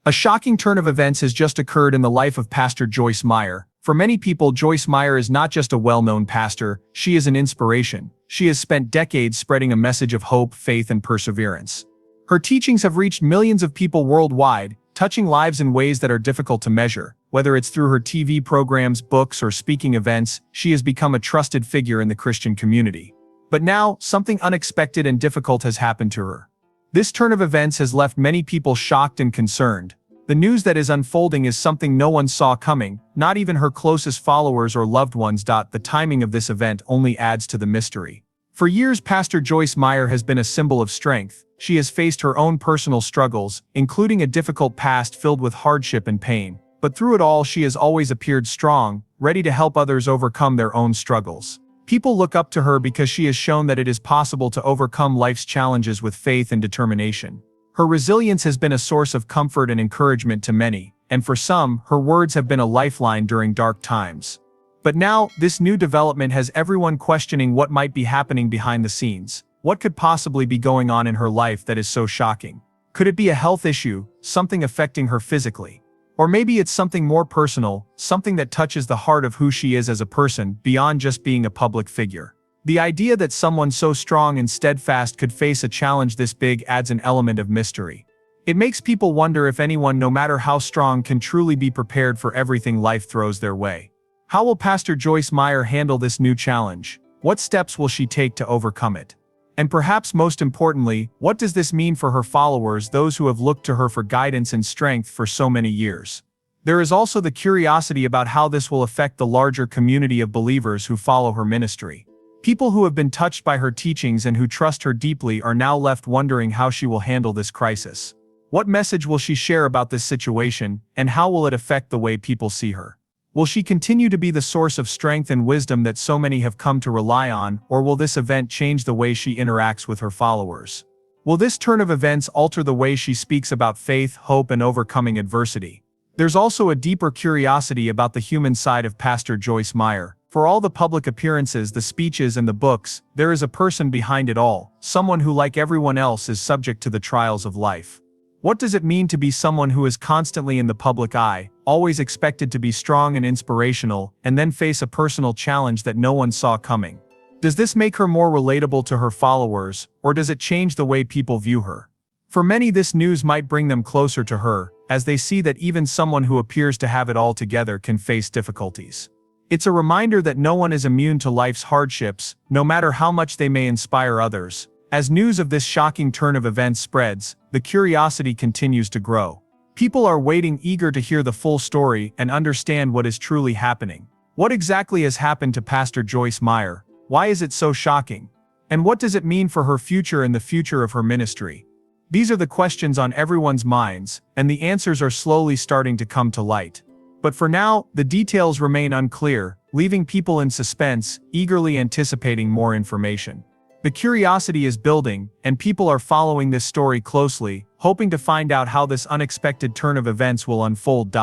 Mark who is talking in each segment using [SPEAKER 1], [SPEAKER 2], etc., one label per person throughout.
[SPEAKER 1] A shocking turn of events has just occurred in the life of Pastor Joyce Meyer. For many people, Joyce Meyer is not just a well-known pastor, she is an inspiration. She has spent decades spreading a message of hope, faith, and perseverance. Her teachings have reached millions of people worldwide, touching lives in ways that are difficult to measure. Whether it's through her TV programs, books, or speaking events, she has become a trusted figure in the Christian community. But now, something unexpected and difficult has happened to her. This turn of events has left many people shocked and concerned. The news that is unfolding is something no one saw coming, not even her closest followers or loved ones. The timing of this event only adds to the mystery. For years, Pastor Joyce Meyer has been a symbol of strength. She has faced her own personal struggles, including a difficult past filled with hardship and pain. But through it all, she has always appeared strong, ready to help others overcome their own struggles. People look up to her because she has shown that it is possible to overcome life's challenges with faith and determination. Her resilience has been a source of comfort and encouragement to many, and for some, her words have been a lifeline during dark times. But now, this new development has everyone questioning what might be happening behind the scenes. What could possibly be going on in her life that is so shocking? Could it be a health issue, something affecting her physically? Or maybe it's something more personal, something that touches the heart of who she is as a person, beyond just being a public figure. The idea that someone so strong and steadfast could face a challenge this big adds an element of mystery. It makes people wonder if anyone, no matter how strong, can truly be prepared for everything life throws their way. How will Pastor Joyce Meyer handle this new challenge? What steps will she take to overcome it? And perhaps most importantly, what does this mean for her followers, those who have looked to her for guidance and strength for so many years? There is also the curiosity about how this will affect the larger community of believers who follow her ministry. People who have been touched by her teachings and who trust her deeply are now left wondering how she will handle this crisis. What message will she share about this situation, and how will it affect the way people see her? Will she continue to be the source of strength and wisdom that so many have come to rely on, or will this event change the way she interacts with her followers? Will this turn of events alter the way she speaks about faith, hope, and overcoming adversity? There's also a deeper curiosity about the human side of Pastor Joyce Meyer. For all the public appearances, the speeches, and the books, there is a person behind it all, someone who, like everyone else, is subject to the trials of life. What does it mean to be someone who is constantly in the public eye, always expected to be strong and inspirational, and then face a personal challenge that no one saw coming? Does this make her more relatable to her followers, or does it change the way people view her? For many, this news might bring them closer to her, as they see that even someone who appears to have it all together can face difficulties. It's a reminder that no one is immune to life's hardships, no matter how much they may inspire others. As news of this shocking turn of events spreads, the curiosity continues to grow. People are waiting, eager to hear the full story and understand what is truly happening. What exactly has happened to Pastor Joyce Meyer? Why is it so shocking? And what does it mean for her future and the future of her ministry? These are the questions on everyone's minds, and the answers are slowly starting to come to light. But for now, the details remain unclear, leaving people in suspense, eagerly anticipating more information. The curiosity is building, and people are following this story closely, hoping to find out how this unexpected turn of events will unfold.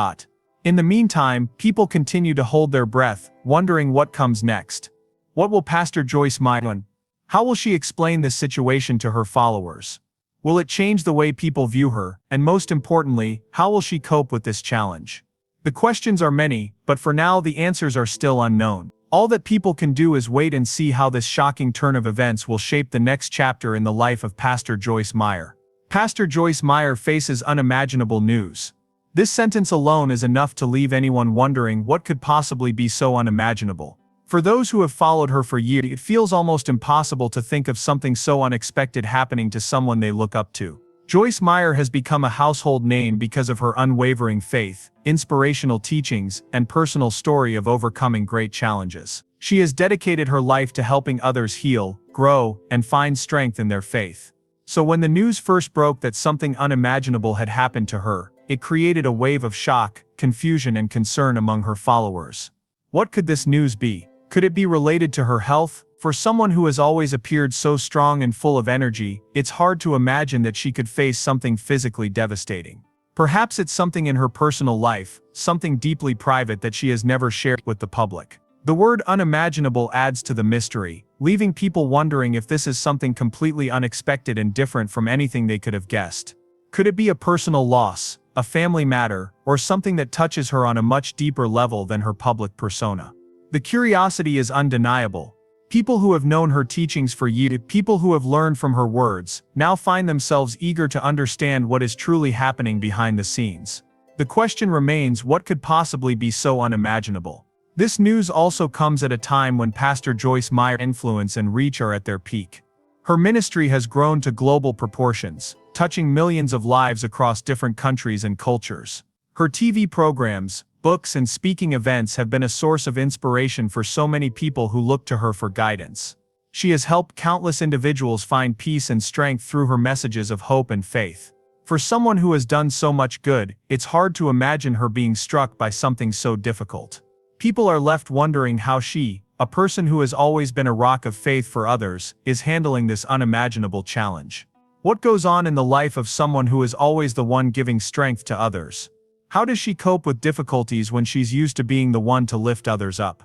[SPEAKER 1] In the meantime, people continue to hold their breath, wondering what comes next. What will Pastor Joyce Meyer do? How will she explain this situation to her followers? Will it change the way people view her, and most importantly, how will she cope with this challenge? The questions are many, but for now the answers are still unknown. All that people can do is wait and see how this shocking turn of events will shape the next chapter in the life of Pastor Joyce Meyer. Pastor Joyce Meyer faces unimaginable news. This sentence alone is enough to leave anyone wondering what could possibly be so unimaginable. For those who have followed her for years, it feels almost impossible to think of something so unexpected happening to someone they look up to. Joyce Meyer has become a household name because of her unwavering faith, inspirational teachings, and personal story of overcoming great challenges. She has dedicated her life to helping others heal, grow, and find strength in their faith. So when the news first broke that something unimaginable had happened to her, it created a wave of shock, confusion, and concern among her followers. What could this news be? Could it be related to her health? For someone who has always appeared so strong and full of energy, it's hard to imagine that she could face something physically devastating. Perhaps it's something in her personal life, something deeply private that she has never shared with the public. The word unimaginable adds to the mystery, leaving people wondering if this is something completely unexpected and different from anything they could have guessed. Could it be a personal loss, a family matter, or something that touches her on a much deeper level than her public persona. The curiosity is undeniable. People who have known her teachings for years, people who have learned from her words, now find themselves eager to understand what is truly happening behind the scenes. The question remains, what could possibly be so unimaginable? This news also comes at a time when Pastor Joyce Meyer's influence and reach are at their peak. Her ministry has grown to global proportions, touching millions of lives across different countries and cultures. Her TV programs, books, and speaking events have been a source of inspiration for so many people who look to her for guidance. She has helped countless individuals find peace and strength through her messages of hope and faith. For someone who has done so much good, it's hard to imagine her being struck by something so difficult. People are left wondering how she, a person who has always been a rock of faith for others, is handling this unimaginable challenge. What goes on in the life of someone who is always the one giving strength to others? How does she cope with difficulties when she's used to being the one to lift others up?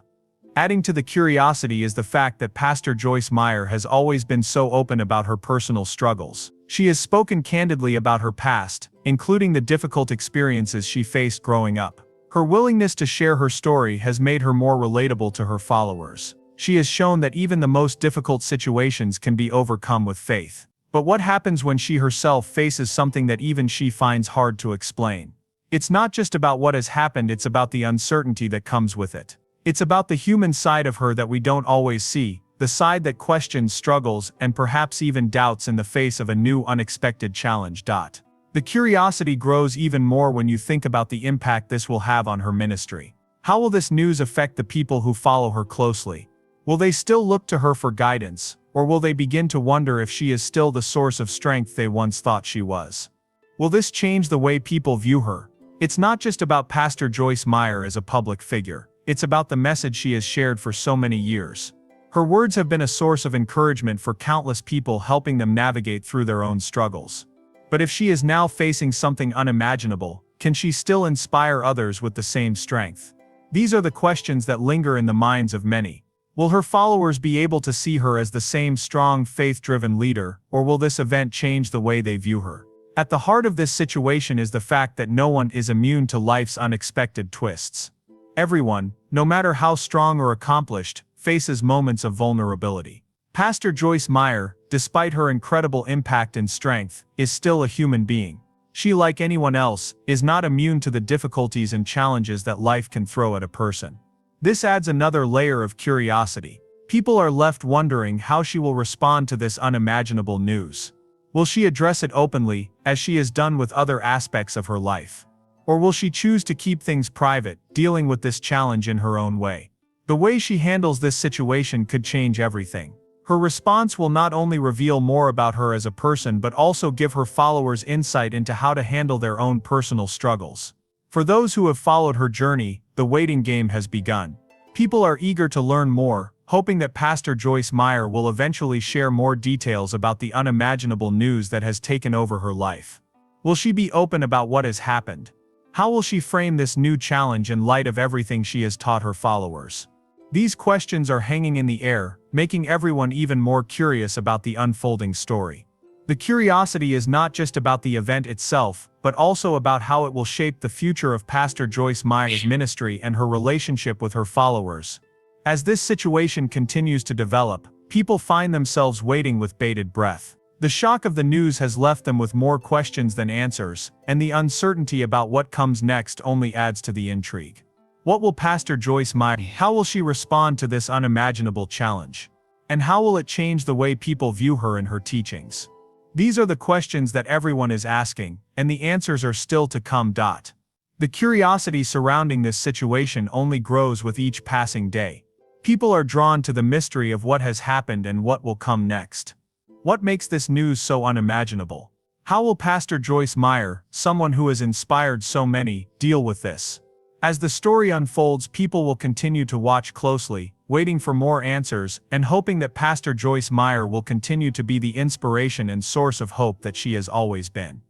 [SPEAKER 1] Adding to the curiosity is the fact that Pastor Joyce Meyer has always been so open about her personal struggles. She has spoken candidly about her past, including the difficult experiences she faced growing up. Her willingness to share her story has made her more relatable to her followers. She has shown that even the most difficult situations can be overcome with faith. But what happens when she herself faces something that even she finds hard to explain? It's not just about what has happened, it's about the uncertainty that comes with it. It's about the human side of her that we don't always see, the side that questions, struggles, and perhaps even doubts in the face of a new unexpected challenge. The curiosity grows even more when you think about the impact this will have on her ministry. How will this news affect the people who follow her closely? Will they still look to her for guidance, or will they begin to wonder if she is still the source of strength they once thought she was? Will this change the way people view her? It's not just about Pastor Joyce Meyer as a public figure. It's about the message she has shared for so many years. Her words have been a source of encouragement for countless people, helping them navigate through their own struggles. But if she is now facing something unimaginable, can she still inspire others with the same strength? These are the questions that linger in the minds of many. Will her followers be able to see her as the same strong, faith-driven leader, or will this event change the way they view her? At the heart of this situation is the fact that no one is immune to life's unexpected twists. Everyone, no matter how strong or accomplished, faces moments of vulnerability. Pastor Joyce Meyer, despite her incredible impact and strength, is still a human being. She, like anyone else, is not immune to the difficulties and challenges that life can throw at a person. This adds another layer of curiosity. People are left wondering how she will respond to this unimaginable news. Will she address it openly, as she has done with other aspects of her life? Or will she choose to keep things private, dealing with this challenge in her own way? The way she handles this situation could change everything. Her response will not only reveal more about her as a person but also give her followers insight into how to handle their own personal struggles. For those who have followed her journey, the waiting game has begun. People are eager to learn more, hoping that Pastor Joyce Meyer will eventually share more details about the unimaginable news that has taken over her life. Will she be open about what has happened? How will she frame this new challenge in light of everything she has taught her followers? These questions are hanging in the air, making everyone even more curious about the unfolding story. The curiosity is not just about the event itself, but also about how it will shape the future of Pastor Joyce Meyer's ministry and her relationship with her followers. As this situation continues to develop, people find themselves waiting with bated breath. The shock of the news has left them with more questions than answers, and the uncertainty about what comes next only adds to the intrigue. What will Pastor Joyce Meyer? How will she respond to this unimaginable challenge? And how will it change the way people view her and her teachings? These are the questions that everyone is asking, and the answers are still to come. The curiosity surrounding this situation only grows with each passing day. People are drawn to the mystery of what has happened and what will come next. What makes this news so unimaginable? How will Pastor Joyce Meyer, someone who has inspired so many, deal with this? As the story unfolds, people will continue to watch closely, waiting for more answers, and hoping that Pastor Joyce Meyer will continue to be the inspiration and source of hope that she has always been.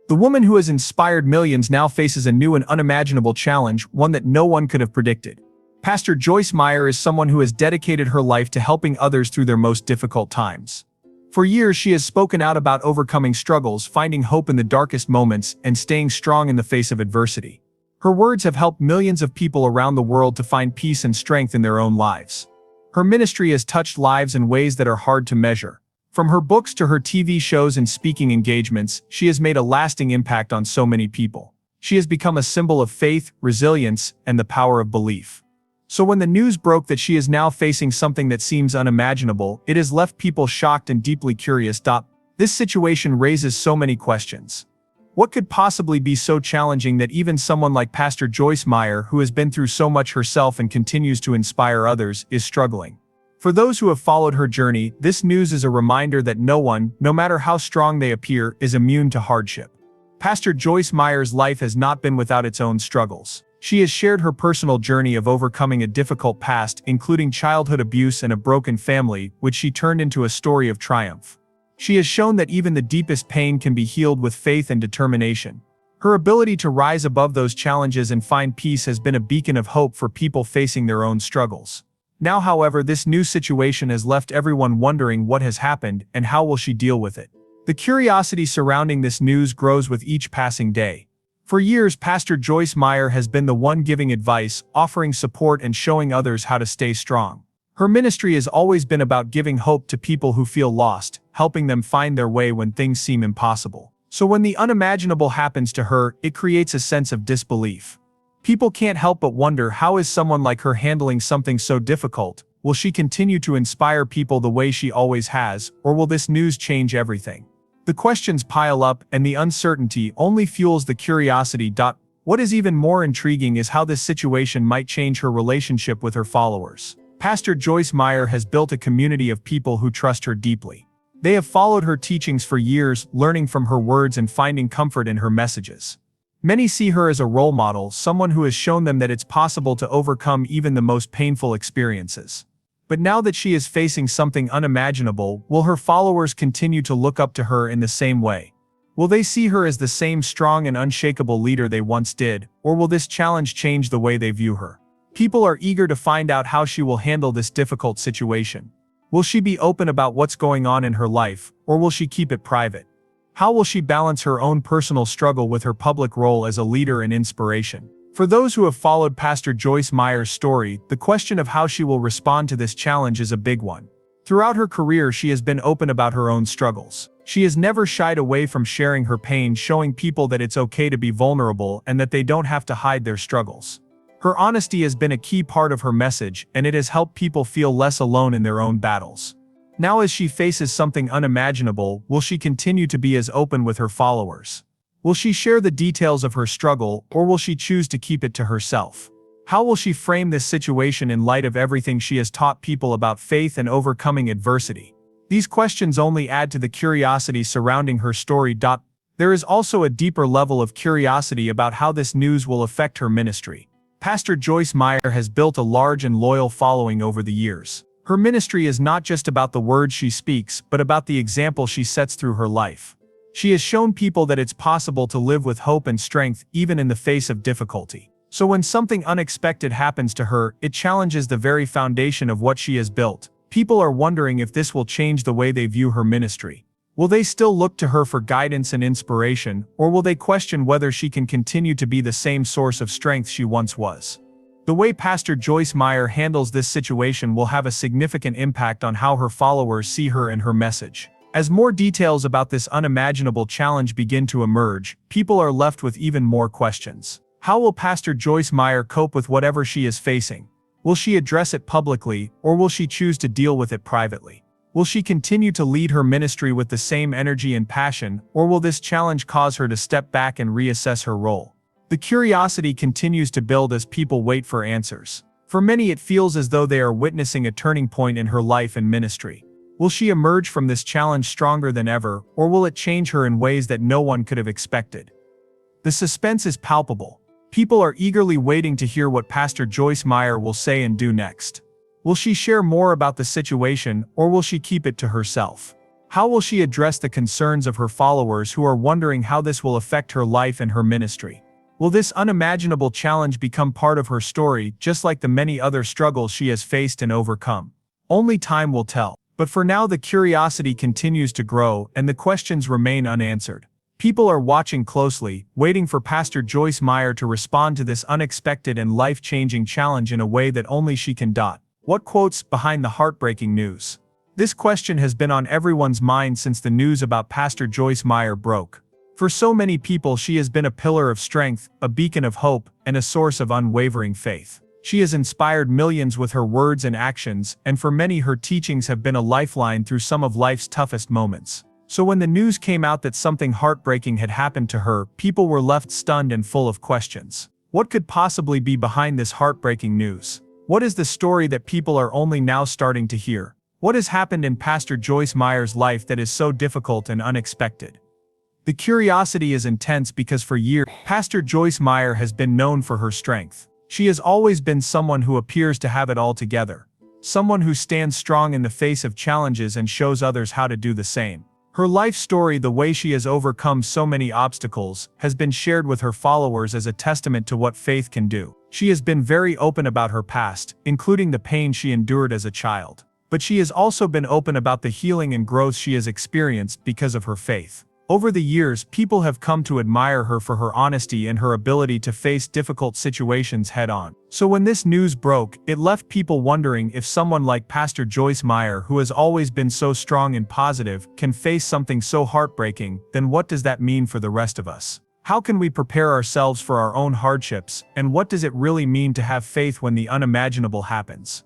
[SPEAKER 1] The woman who has inspired millions now faces a new and unimaginable challenge, one that no one could have predicted. Pastor Joyce Meyer is someone who has dedicated her life to helping others through their most difficult times. For years she has spoken out about overcoming struggles, finding hope in the darkest moments, and staying strong in the face of adversity. Her words have helped millions of people around the world to find peace and strength in their own lives. Her ministry has touched lives in ways that are hard to measure. From her books to her TV shows and speaking engagements, she has made a lasting impact on so many people. She has become a symbol of faith, resilience, and the power of belief. So when the news broke that she is now facing something that seems unimaginable, it has left people shocked and deeply curious. This situation raises so many questions. What could possibly be so challenging that even someone like Pastor Joyce Meyer, who has been through so much herself and continues to inspire others, is struggling? For those who have followed her journey, this news is a reminder that no one, no matter how strong they appear, is immune to hardship. Pastor Joyce Meyer's life has not been without its own struggles. She has shared her personal journey of overcoming a difficult past, including childhood abuse and a broken family, which she turned into a story of triumph. She has shown that even the deepest pain can be healed with faith and determination. Her ability to rise above those challenges and find peace has been a beacon of hope for people facing their own struggles. Now, however, this new situation has left everyone wondering what has happened and how will she deal with it. The curiosity surrounding this news grows with each passing day. For years, Pastor Joyce Meyer has been the one giving advice, offering support, and showing others how to stay strong. Her ministry has always been about giving hope to people who feel lost, helping them find their way when things seem impossible. So when the unimaginable happens to her, it creates a sense of disbelief. People can't help but wonder, how is someone like her handling something so difficult? Will she continue to inspire people the way she always has, or will this news change everything? The questions pile up, and the uncertainty only fuels the curiosity. What is even more intriguing is how this situation might change her relationship with her followers. Pastor Joyce Meyer has built a community of people who trust her deeply. They have followed her teachings for years, learning from her words and finding comfort in her messages. Many see her as a role model, someone who has shown them that it's possible to overcome even the most painful experiences. But now that she is facing something unimaginable, will her followers continue to look up to her in the same way? Will they see her as the same strong and unshakable leader they once did, or will this challenge change the way they view her? People are eager to find out how she will handle this difficult situation. Will she be open about what's going on in her life, or will she keep it private? How will she balance her own personal struggle with her public role as a leader and inspiration? For those who have followed Pastor Joyce Meyer's story, the question of how she will respond to this challenge is a big one. Throughout her career, she has been open about her own struggles. She has never shied away from sharing her pain, showing people that it's okay to be vulnerable and that they don't have to hide their struggles. Her honesty has been a key part of her message, and it has helped people feel less alone in their own battles. Now, as she faces something unimaginable, will she continue to be as open with her followers? Will she share the details of her struggle, or will she choose to keep it to herself? How will she frame this situation in light of everything she has taught people about faith and overcoming adversity? These questions only add to the curiosity surrounding her story. There is also a deeper level of curiosity about how this news will affect her ministry. Pastor Joyce Meyer has built a large and loyal following over the years. Her ministry is not just about the words she speaks, but about the example she sets through her life. She has shown people that it's possible to live with hope and strength even in the face of difficulty. So when something unexpected happens to her, it challenges the very foundation of what she has built. People are wondering if this will change the way they view her ministry. Will they still look to her for guidance and inspiration, or will they question whether she can continue to be the same source of strength she once was? The way Pastor Joyce Meyer handles this situation will have a significant impact on how her followers see her and her message. As more details about this unimaginable challenge begin to emerge, people are left with even more questions. How will Pastor Joyce Meyer cope with whatever she is facing? Will she address it publicly, or will she choose to deal with it privately? Will she continue to lead her ministry with the same energy and passion, or will this challenge cause her to step back and reassess her role? The curiosity continues to build as people wait for answers. For many, it feels as though they are witnessing a turning point in her life and ministry. Will she emerge from this challenge stronger than ever, or will it change her in ways that no one could have expected? The suspense is palpable. People are eagerly waiting to hear what Pastor Joyce Meyer will say and do next. Will she share more about the situation, or will she keep it to herself? How will she address the concerns of her followers who are wondering how this will affect her life and her ministry? Will this unimaginable challenge become part of her story, just like the many other struggles she has faced and overcome? Only time will tell. But for now, the curiosity continues to grow and the questions remain unanswered. People are watching closely, waiting for Pastor Joyce Meyer to respond to this unexpected and life-changing challenge in a way that only she can. What quotes behind the heartbreaking news? This question has been on everyone's mind since the news about Pastor Joyce Meyer broke. For so many people, she has been a pillar of strength, a beacon of hope, and a source of unwavering faith. She has inspired millions with her words and actions, and for many her teachings have been a lifeline through some of life's toughest moments. So when the news came out that something heartbreaking had happened to her, people were left stunned and full of questions. What could possibly be behind this heartbreaking news? What is the story that people are only now starting to hear? What has happened in Pastor Joyce Meyer's life that is so difficult and unexpected? The curiosity is intense because for years, Pastor Joyce Meyer has been known for her strength. She has always been someone who appears to have it all together. Someone who stands strong in the face of challenges and shows others how to do the same. Her life story, the way she has overcome so many obstacles, has been shared with her followers as a testament to what faith can do. She has been very open about her past, including the pain she endured as a child. But she has also been open about the healing and growth she has experienced because of her faith. Over the years, people have come to admire her for her honesty and her ability to face difficult situations head-on. So when this news broke, it left people wondering if someone like Pastor Joyce Meyer, who has always been so strong and positive, can face something so heartbreaking. Then what does that mean for the rest of us? How can we prepare ourselves for our own hardships, and what does it really mean to have faith when the unimaginable happens?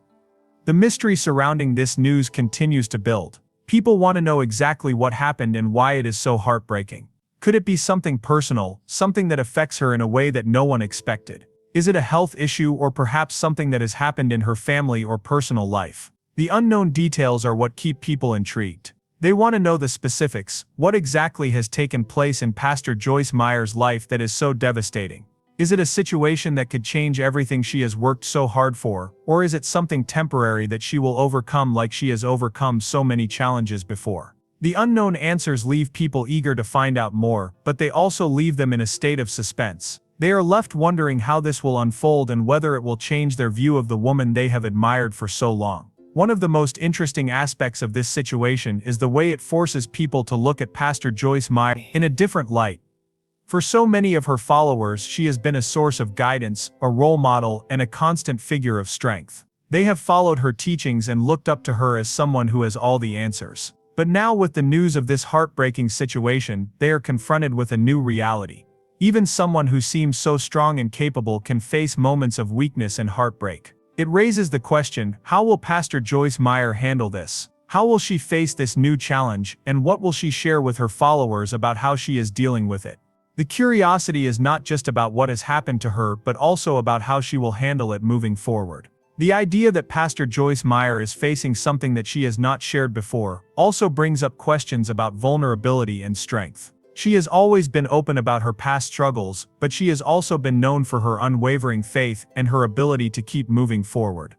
[SPEAKER 1] The mystery surrounding this news continues to build. People want to know exactly what happened and why it is so heartbreaking. Could it be something personal, something that affects her in a way that no one expected? Is it a health issue or perhaps something that has happened in her family or personal life? The unknown details are what keep people intrigued. They want to know the specifics. What exactly has taken place in Pastor Joyce Meyer's life that is so devastating? Is it a situation that could change everything she has worked so hard for, or is it something temporary that she will overcome like she has overcome so many challenges before? The unknown answers leave people eager to find out more, but they also leave them in a state of suspense. They are left wondering how this will unfold and whether it will change their view of the woman they have admired for so long. One of the most interesting aspects of this situation is the way it forces people to look at Pastor Joyce Meyer in a different light. For so many of her followers, she has been a source of guidance, a role model, and a constant figure of strength. They have followed her teachings and looked up to her as someone who has all the answers. But now, with the news of this heartbreaking situation, they are confronted with a new reality. Even someone who seems so strong and capable can face moments of weakness and heartbreak. It raises the question, how will Pastor Joyce Meyer handle this? How will she face this new challenge, and what will she share with her followers about how she is dealing with it? The curiosity is not just about what has happened to her, but also about how she will handle it moving forward. The idea that Pastor Joyce Meyer is facing something that she has not shared before also brings up questions about vulnerability and strength. She has always been open about her past struggles, but she has also been known for her unwavering faith and her ability to keep moving forward,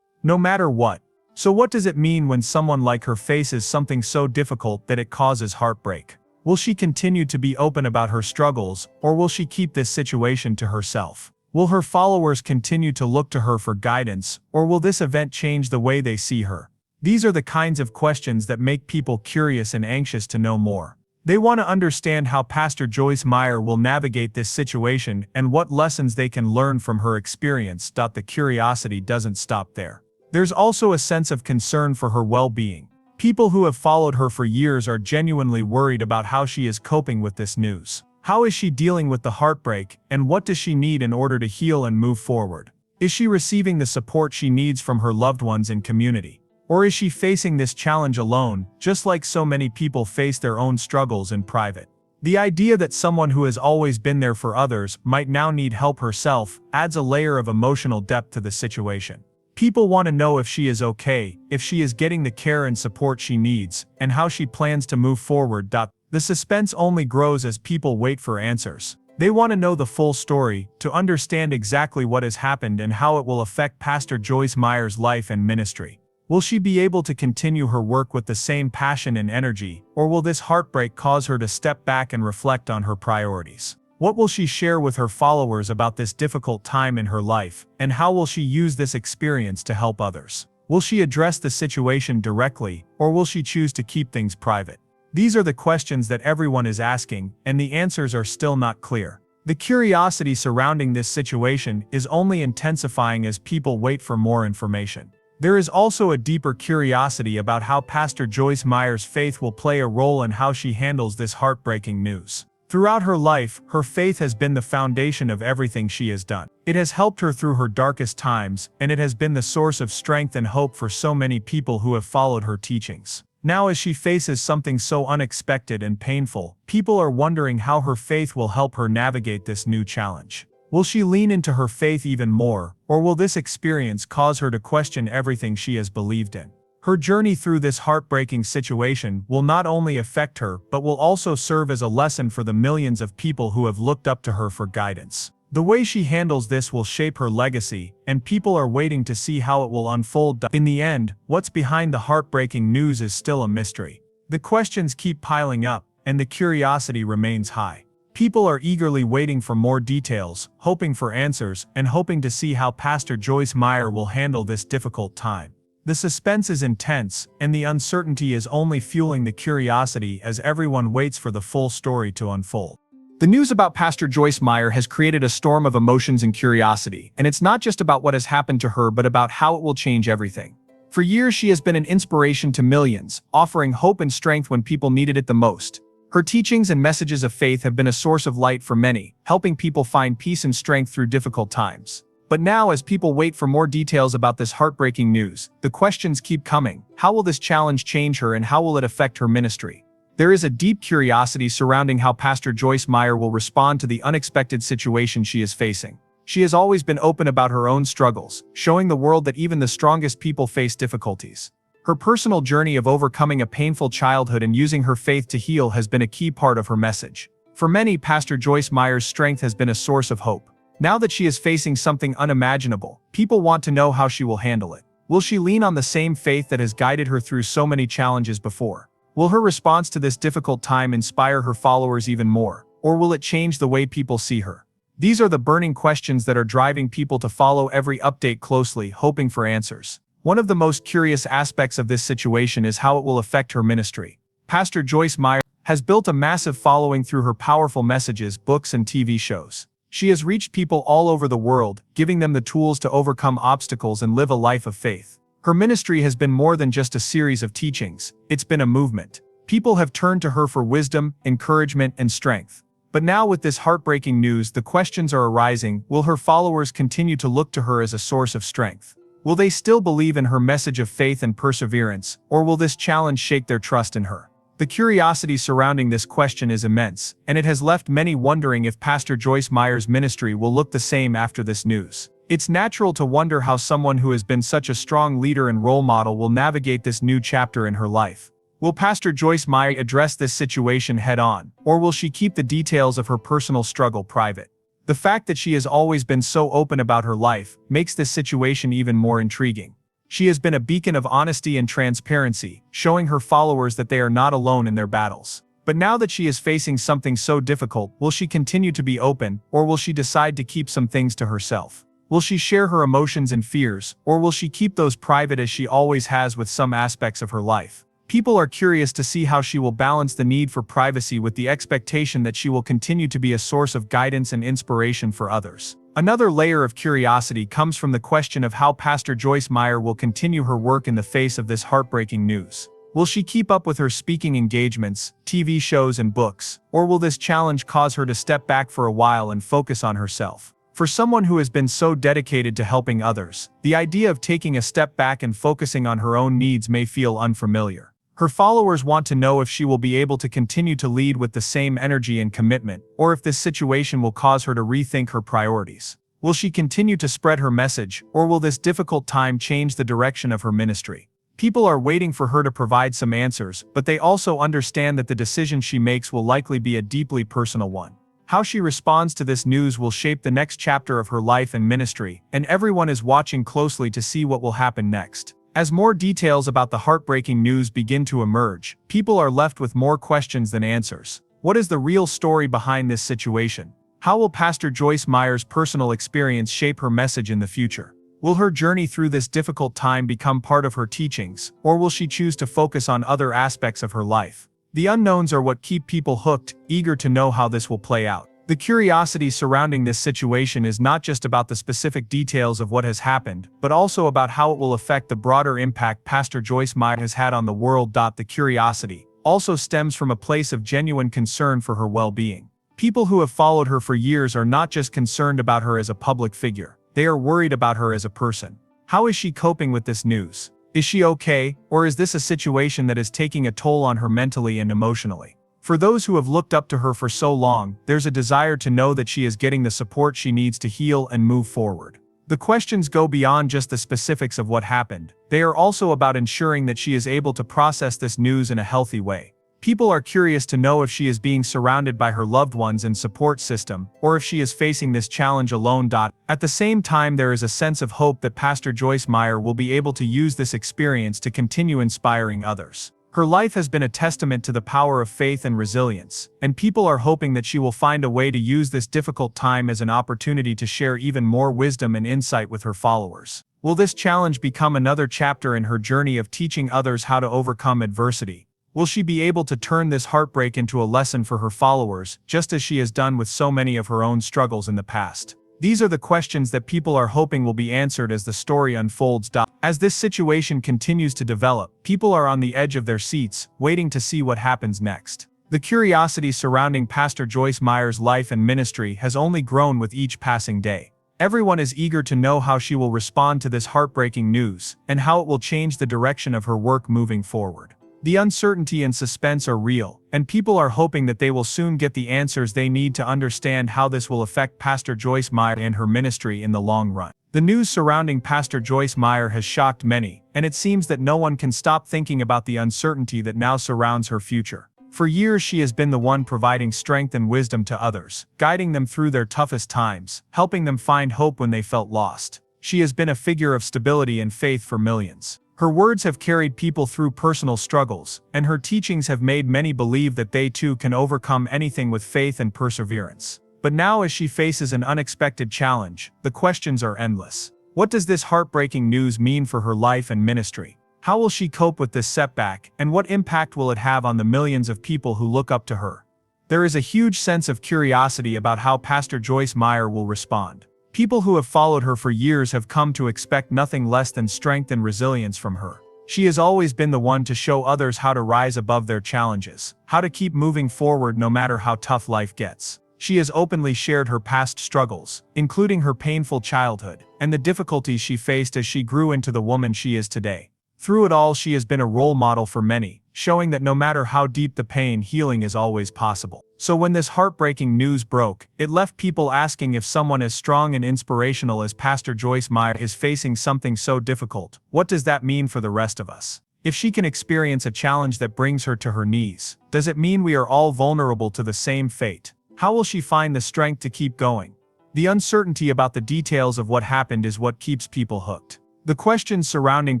[SPEAKER 1] no matter what. So what does it mean when someone like her faces something so difficult that it causes heartbreak? Will she continue to be open about her struggles, or will she keep this situation to herself? Will her followers continue to look to her for guidance, or will this event change the way they see her? These are the kinds of questions that make people curious and anxious to know more. They want to understand how Pastor Joyce Meyer will navigate this situation and what lessons they can learn from her experience. The curiosity doesn't stop there. There's also a sense of concern for her well-being. People who have followed her for years are genuinely worried about how she is coping with this news. How is she dealing with the heartbreak, and what does she need in order to heal and move forward? Is she receiving the support she needs from her loved ones and community? Or is she facing this challenge alone, just like so many people face their own struggles in private? The idea that someone who has always been there for others might now need help herself adds a layer of emotional depth to the situation. People want to know if she is okay, if she is getting the care and support she needs, and how she plans to move forward. The suspense only grows as people wait for answers. They want to know the full story, to understand exactly what has happened and how it will affect Pastor Joyce Meyer's life and ministry. Will she be able to continue her work with the same passion and energy, or will this heartbreak cause her to step back and reflect on her priorities? What will she share with her followers about this difficult time in her life, and how will she use this experience to help others? Will she address the situation directly, or will she choose to keep things private? These are the questions that everyone is asking, and the answers are still not clear. The curiosity surrounding this situation is only intensifying as people wait for more information. There is also a deeper curiosity about how Pastor Joyce Meyer's faith will play a role in how she handles this heartbreaking news. Throughout her life, her faith has been the foundation of everything she has done. It has helped her through her darkest times, and it has been the source of strength and hope for so many people who have followed her teachings. Now, as she faces something so unexpected and painful, people are wondering how her faith will help her navigate this new challenge. Will she lean into her faith even more, or will this experience cause her to question everything she has believed in? Her journey through this heartbreaking situation will not only affect her but will also serve as a lesson for the millions of people who have looked up to her for guidance. The way she handles this will shape her legacy, and people are waiting to see how it will unfold. In the end, what's behind the heartbreaking news is still a mystery. The questions keep piling up, and the curiosity remains high. People are eagerly waiting for more details, hoping for answers, and hoping to see how Pastor Joyce Meyer will handle this difficult time. The suspense is intense, and the uncertainty is only fueling the curiosity as everyone waits for the full story to unfold. The news about Pastor Joyce Meyer has created a storm of emotions and curiosity, and it's not just about what has happened to her but about how it will change everything. For years she has been an inspiration to millions, offering hope and strength when people needed it the most. Her teachings and messages of faith have been a source of light for many, helping people find peace and strength through difficult times. But now, as people wait for more details about this heartbreaking news, the questions keep coming. How will this challenge change her, and how will it affect her ministry? There is a deep curiosity surrounding how Pastor Joyce Meyer will respond to the unexpected situation she is facing. She has always been open about her own struggles, showing the world that even the strongest people face difficulties. Her personal journey of overcoming a painful childhood and using her faith to heal has been a key part of her message. For many, Pastor Joyce Meyer's strength has been a source of hope. Now that she is facing something unimaginable, people want to know how she will handle it. Will she lean on the same faith that has guided her through so many challenges before? Will her response to this difficult time inspire her followers even more, or will it change the way people see her? These are the burning questions that are driving people to follow every update closely, hoping for answers. One of the most curious aspects of this situation is how it will affect her ministry. Pastor Joyce Meyer has built a massive following through her powerful messages, books, and TV shows. She has reached people all over the world, giving them the tools to overcome obstacles and live a life of faith. Her ministry has been more than just a series of teachings, it's been a movement. People have turned to her for wisdom, encouragement, and strength. But now, with this heartbreaking news, the questions are arising. Will her followers continue to look to her as a source of strength? Will they still believe in her message of faith and perseverance, or will this challenge shake their trust in her? The curiosity surrounding this question is immense, and it has left many wondering if Pastor Joyce Meyer's ministry will look the same after this news. It's natural to wonder how someone who has been such a strong leader and role model will navigate this new chapter in her life. Will Pastor Joyce Meyer address this situation head-on, or will she keep the details of her personal struggle private? The fact that she has always been so open about her life makes this situation even more intriguing. She has been a beacon of honesty and transparency, showing her followers that they are not alone in their battles. But now that she is facing something so difficult, will she continue to be open, or will she decide to keep some things to herself? Will she share her emotions and fears, or will she keep those private as she always has with some aspects of her life? People are curious to see how she will balance the need for privacy with the expectation that she will continue to be a source of guidance and inspiration for others. Another layer of curiosity comes from the question of how Pastor Joyce Meyer will continue her work in the face of this heartbreaking news. Will she keep up with her speaking engagements, TV shows, and books, or will this challenge cause her to step back for a while and focus on herself? For someone who has been so dedicated to helping others, the idea of taking a step back and focusing on her own needs may feel unfamiliar. Her followers want to know if she will be able to continue to lead with the same energy and commitment, or if this situation will cause her to rethink her priorities. Will she continue to spread her message, or will this difficult time change the direction of her ministry? People are waiting for her to provide some answers, but they also understand that the decision she makes will likely be a deeply personal one. How she responds to this news will shape the next chapter of her life and ministry, and everyone is watching closely to see what will happen next. As more details about the heartbreaking news begin to emerge, people are left with more questions than answers. What is the real story behind this situation? How will Pastor Joyce Meyer's personal experience shape her message in the future? Will her journey through this difficult time become part of her teachings, or will she choose to focus on other aspects of her life? The unknowns are what keep people hooked, eager to know how this will play out. The curiosity surrounding this situation is not just about the specific details of what has happened, but also about how it will affect the broader impact Pastor Joyce Meyer has had on the world. The curiosity also stems from a place of genuine concern for her well-being. People who have followed her for years are not just concerned about her as a public figure, they are worried about her as a person. How is she coping with this news? Is she okay, or is this a situation that is taking a toll on her mentally and emotionally? For those who have looked up to her for so long, there's a desire to know that she is getting the support she needs to heal and move forward. The questions go beyond just the specifics of what happened. They are also about ensuring that she is able to process this news in a healthy way. People are curious to know if she is being surrounded by her loved ones and support system, or if she is facing this challenge alone. At the same time, there is a sense of hope that Pastor Joyce Meyer will be able to use this experience to continue inspiring others. Her life has been a testament to the power of faith and resilience, and people are hoping that she will find a way to use this difficult time as an opportunity to share even more wisdom and insight with her followers. Will this challenge become another chapter in her journey of teaching others how to overcome adversity? Will she be able to turn this heartbreak into a lesson for her followers, just as she has done with so many of her own struggles in the past? These are the questions that people are hoping will be answered as the story unfolds. As this situation continues to develop, people are on the edge of their seats, waiting to see what happens next. The curiosity surrounding Pastor Joyce Meyer's life and ministry has only grown with each passing day. Everyone is eager to know how she will respond to this heartbreaking news, and how it will change the direction of her work moving forward. The uncertainty and suspense are real, and people are hoping that they will soon get the answers they need to understand how this will affect Pastor Joyce Meyer and her ministry in the long run. The news surrounding Pastor Joyce Meyer has shocked many, and it seems that no one can stop thinking about the uncertainty that now surrounds her future. For years she has been the one providing strength and wisdom to others, guiding them through their toughest times, helping them find hope when they felt lost. She has been a figure of stability and faith for millions. Her words have carried people through personal struggles, and her teachings have made many believe that they too can overcome anything with faith and perseverance. But now, as she faces an unexpected challenge, the questions are endless. What does this heartbreaking news mean for her life and ministry? How will she cope with this setback, and what impact will it have on the millions of people who look up to her? There is a huge sense of curiosity about how Pastor Joyce Meyer will respond. People who have followed her for years have come to expect nothing less than strength and resilience from her. She has always been the one to show others how to rise above their challenges, how to keep moving forward no matter how tough life gets. She has openly shared her past struggles, including her painful childhood, and the difficulties she faced as she grew into the woman she is today. Through it all, she has been a role model for many, showing that no matter how deep the pain, healing is always possible. So when this heartbreaking news broke, it left people asking if someone as strong and inspirational as Pastor Joyce Meyer is facing something so difficult. What does that mean for the rest of us? If she can experience a challenge that brings her to her knees, does it mean we are all vulnerable to the same fate? How will she find the strength to keep going? The uncertainty about the details of what happened is what keeps people hooked. The questions surrounding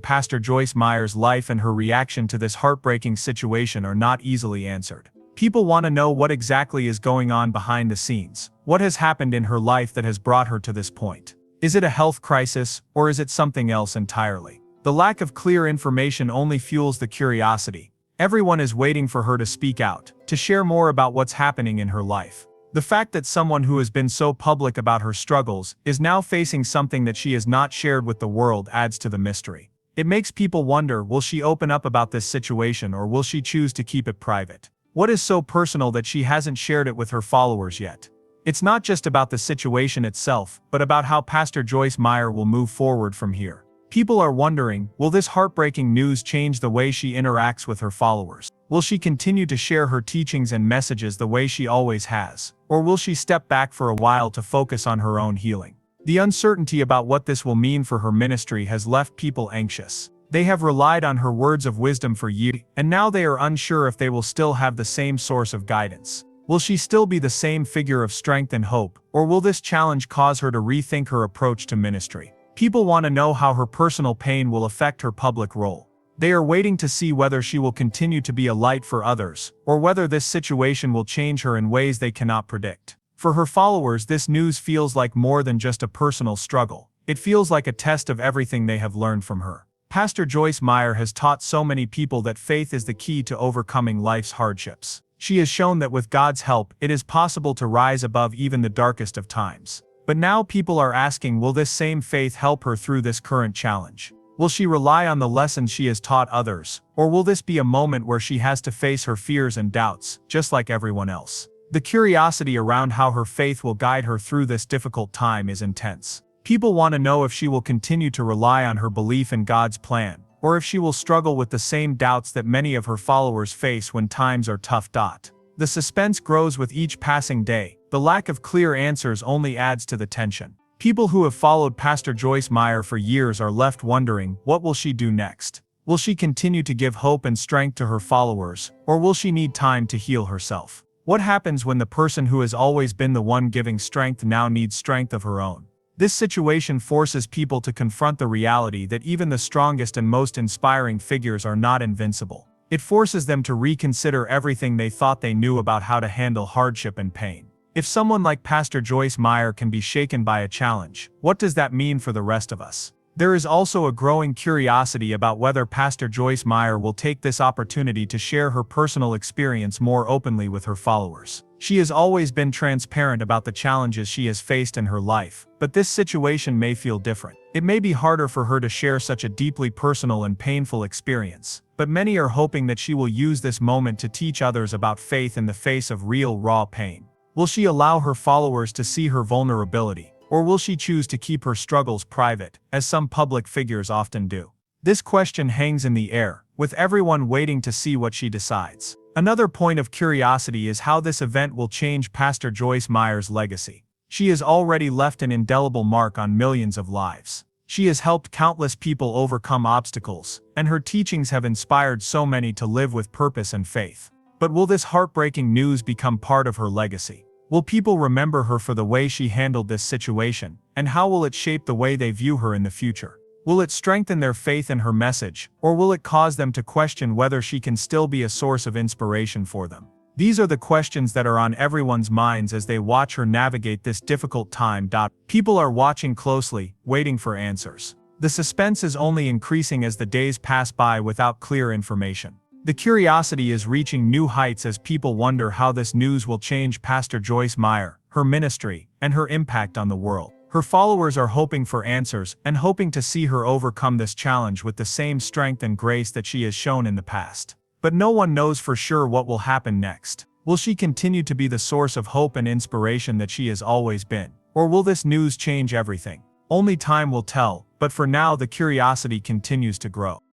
[SPEAKER 1] Pastor Joyce Meyer's life and her reaction to this heartbreaking situation are not easily answered. People want to know what exactly is going on behind the scenes. What has happened in her life that has brought her to this point? Is it a health crisis, or is it something else entirely? The lack of clear information only fuels the curiosity. Everyone is waiting for her to speak out, to share more about what's happening in her life. The fact that someone who has been so public about her struggles is now facing something that she has not shared with the world adds to the mystery. It makes people wonder, will she open up about this situation, or will she choose to keep it private? What is so personal that she hasn't shared it with her followers yet? It's not just about the situation itself, but about how Pastor Joyce Meyer will move forward from here. People are wondering, will this heartbreaking news change the way she interacts with her followers? Will she continue to share her teachings and messages the way she always has? Or will she step back for a while to focus on her own healing? The uncertainty about what this will mean for her ministry has left people anxious. They have relied on her words of wisdom for years, and now they are unsure if they will still have the same source of guidance. Will she still be the same figure of strength and hope, or will this challenge cause her to rethink her approach to ministry? People want to know how her personal pain will affect her public role. They are waiting to see whether she will continue to be a light for others, or whether this situation will change her in ways they cannot predict. For her followers, this news feels like more than just a personal struggle. It feels like a test of everything they have learned from her. Pastor Joyce Meyer has taught so many people that faith is the key to overcoming life's hardships. She has shown that with God's help, it is possible to rise above even the darkest of times. But now people are asking, will this same faith help her through this current challenge? Will she rely on the lessons she has taught others, or will this be a moment where she has to face her fears and doubts, just like everyone else? The curiosity around how her faith will guide her through this difficult time is intense. People want to know if she will continue to rely on her belief in God's plan, or if she will struggle with the same doubts that many of her followers face when times are tough. The suspense grows with each passing day. The lack of clear answers only adds to the tension. People who have followed Pastor Joyce Meyer for years are left wondering, what will she do next? Will she continue to give hope and strength to her followers, or will she need time to heal herself? What happens when the person who has always been the one giving strength now needs strength of her own? This situation forces people to confront the reality that even the strongest and most inspiring figures are not invincible. It forces them to reconsider everything they thought they knew about how to handle hardship and pain. If someone like Pastor Joyce Meyer can be shaken by a challenge, what does that mean for the rest of us? There is also a growing curiosity about whether Pastor Joyce Meyer will take this opportunity to share her personal experience more openly with her followers. She has always been transparent about the challenges she has faced in her life, but this situation may feel different. It may be harder for her to share such a deeply personal and painful experience, but many are hoping that she will use this moment to teach others about faith in the face of real, raw pain. Will she allow her followers to see her vulnerability, or will she choose to keep her struggles private, as some public figures often do? This question hangs in the air, with everyone waiting to see what she decides. Another point of curiosity is how this event will change Pastor Joyce Meyer's legacy. She has already left an indelible mark on millions of lives. She has helped countless people overcome obstacles, and her teachings have inspired so many to live with purpose and faith. But will this heartbreaking news become part of her legacy? Will people remember her for the way she handled this situation, and how will it shape the way they view her in the future? Will it strengthen their faith in her message, or will it cause them to question whether she can still be a source of inspiration for them? These are the questions that are on everyone's minds as they watch her navigate this difficult time. People are watching closely, waiting for answers. The suspense is only increasing as the days pass by without clear information. The curiosity is reaching new heights as people wonder how this news will change Pastor Joyce Meyer, her ministry, and her impact on the world. Her followers are hoping for answers and hoping to see her overcome this challenge with the same strength and grace that she has shown in the past. But no one knows for sure what will happen next. Will she continue to be the source of hope and inspiration that she has always been? Or will this news change everything? Only time will tell, but for now the curiosity continues to grow.